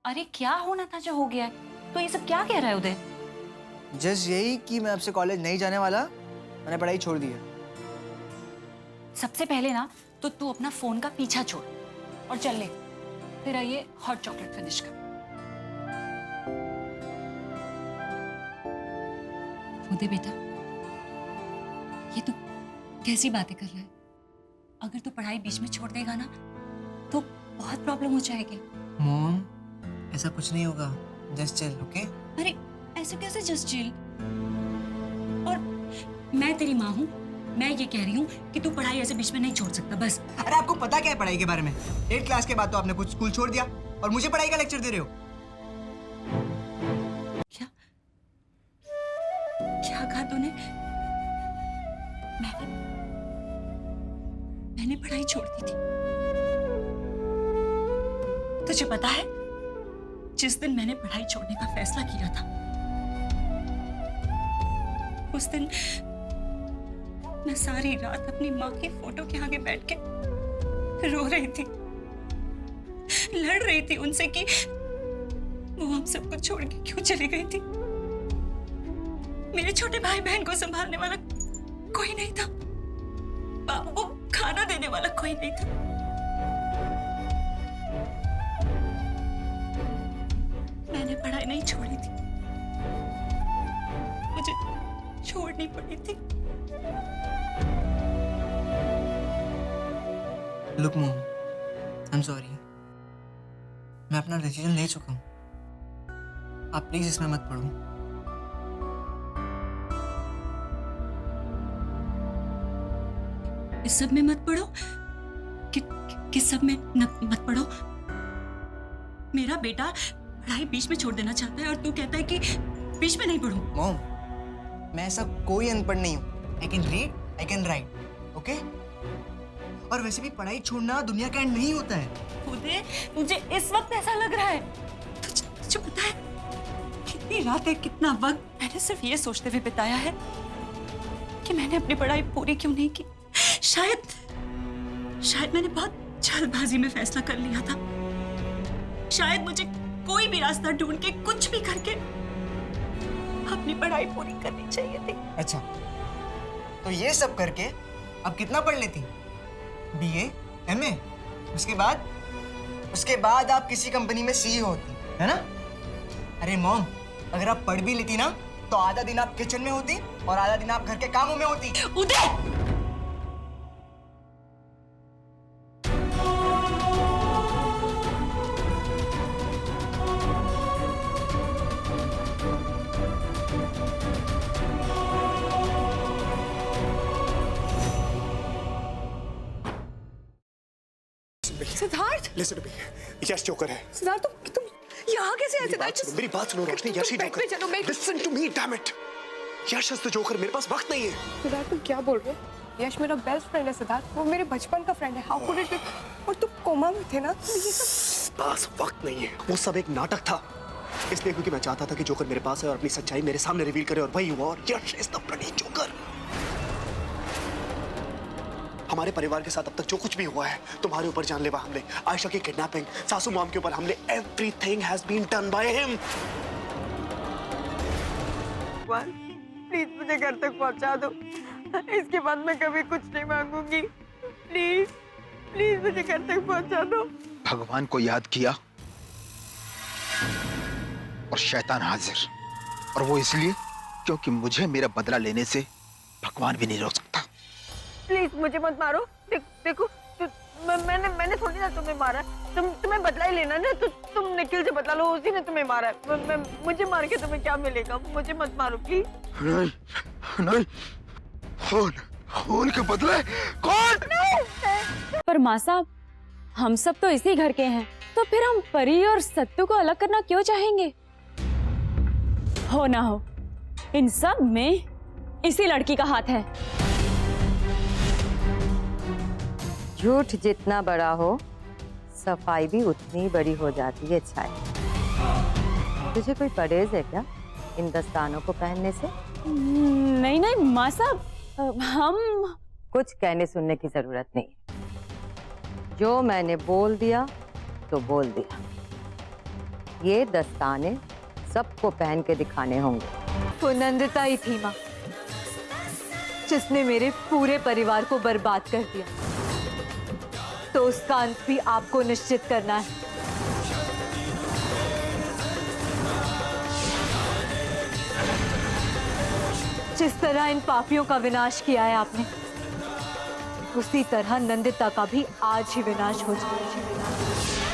अरे क्या होना था जो हो गया है। तो ये सब क्या कह रहा है उदय? जस्ट यही कि मैं आपसे कॉलेज नहीं जाने वाला, मैंने पढ़ाई छोड़ दी है। सबसे पहले ना तो तू अपना फोन का पीछा छोड़ और चल ले तेरा ये हॉट चॉकलेट फिनिश कर। उदय बेटा, ये तू कैसी बातें कर रहा है? अगर तू पढ़ाई बीच में छोड़ देगा ना तो बहुत प्रॉब्लम हो जाएगी। मॉम, ऐसा कुछ नहीं होगा, जस्ट चिल, ओके? अरे ऐसे कैसे जस्ट चिल? और मैं तेरी माँ हूँ, मैं ये कह रही हूँ कि तू पढ़ाई ऐसे बीच में नहीं छोड़ सकता बस। अरे आपको पता क्या है पढ़ाई के बारे में? 8th क्लास के बाद तो आपने कुछ स्कूल छोड़ दिया और मुझे पढ़ाई का लेक्चर दे रहे हो। क्या क्या कहा तूने? मैंने पढ़ाई छोड़ दी थी। तुझे पता है जिस दिन मैंने पढ़ाई छोड़ने का फैसला किया था उस दिन मैं सारी रात अपनी माँ की फोटो के आगे बैठ के रो रही थी, लड़ रही थी उनसे कि वो हम सबको छोड़ के क्यों चली गई थी। मेरे छोटे भाई बहन को संभालने वाला कोई नहीं था, बाबू को खाना देने वाला कोई नहीं था। मैंने पढ़ाई नहीं छोड़ी थी, मुझे छोड़नी पड़ी थी। Look mom, I am sorry, मैं अपना डिसीजन ले चुका हूँ। आप प्लीज इसमें मत पढ़ो। इस सब में मत पढ़ो? किस सब में मत पढ़ो? मेरा बेटा पढ़ाई बीच में छोड़ देना चाहता है और तू कहता है कि बीच में नहीं पढ़ूं। मॉम, मैं ऐसा कोई अनपढ़ नहीं हूँ। I can read, I can write, okay? और वैसे भी पढ़ाई छोड़ना दुनिया का एंड नहीं होता है। उदय, मुझे इस वक्त ऐसा लग रहा है। तुझे पता है कितनी रातें, कितना वक्त मैंने सिर्फ ये सोचते हुए बिताया है कि मैंने अपनी पढ़ाई पूरी क्यों नहीं की। शायद मैंने बहुत जल्दबाजी में फैसला कर लिया था। शायद मुझे कोई भी रास्ता ढूंढ के कुछ भी करके अपनी पढ़ाई पूरी करनी चाहिए थी। अच्छा, तो ये सब करके अब कितना पढ़ लेती? BA, MA, उसके बाद आप किसी कंपनी में CEO होती, है ना? अरे मॉम, अगर आप पढ़ भी लेती ना तो आधा दिन आप किचन में होती और आधा दिन आप घर के कामों में होती। Uday! Siddharth, Listen to me. Yash joker है। सिद्धार्थ तुम यहाँ कैसे आए? सिद्धार्थ मेरी बात सुनो रोशनी, यश ही जोकर। चलो मैं Listen to me, damn it. Yash is the joker, मेरे पास वक्त नहीं है। सिद्धार्थ तुम क्या बोल रहे हो? यश मेरा बेस्ट फ्रेंड है सिद्धार्थ, वो मेरे बचपन का फ्रेंड है। How could it be? और तुम कोमा में थे ना, तो ये सब पास वक्त नहीं है, वो सब एक नाटक था। इसलिए क्योंकि मैं चाहता था कि जोकर मेरे पास है और अपनी सच्चाई मेरे सामने रिवील करे, और वही हुआ। और यश इज द ब्लडी जोकर। हमारे परिवार के साथ अब तक जो कुछ भी हुआ है, तुम्हारे ऊपर जानलेवा हमले, आयशा की किडनैपिंग, सासू मॉम के ऊपर हमले, everything has been done by him. Please मुझे घर तक पहुंचा दो। इसके बाद मैं कभी कुछ नहीं मांगूंगी। प्लीज प्लीज मुझे घर तक पहुंचा दो। भगवान को याद किया और शैतान हाजिर, और वो इसलिए क्योंकि मुझे मेरा बदला लेने से भगवान भी नहीं रोक सकता। प्लीज मुझे मत मारो। देखो मैंने थोड़ी ना तुम्हें मारा। तुम्हें बदला ही लेना ना, तो तुम निखिल से बदला लो, उसी ने तुम्हें मारा है। मुझे मार के तुम्हें क्या मिलेगा? मुझे मत मारो प्लीज। नहीं नहीं, खून के बदले कौन? पर माँ साहब, हम सब तो इसी घर के हैं, तो फिर हम परी और सत्तू को अलग करना क्यों चाहेंगे? हो ना हो, इन सब में इसी लड़की का हाथ है। झूठ जितना बड़ा हो, सफाई भी उतनी बड़ी हो जाती है। छाया, तुझे कोई परहेज है क्या इन दस्तानों को पहनने से? नहीं नहीं माँ साहब, हम कुछ कहने सुनने की जरूरत नहीं। जो मैंने बोल दिया तो बोल दिया। ये दस्ताने सबको पहन के दिखाने होंगे। वो नंदिता ही थी माँ, जिसने मेरे पूरे परिवार को बर्बाद कर दिया, तो उसका अंत भी आपको निश्चित करना है। जिस तरह इन पापियों का विनाश किया है आपने, उसी तरह नंदिता का भी आज ही विनाश हो जाए।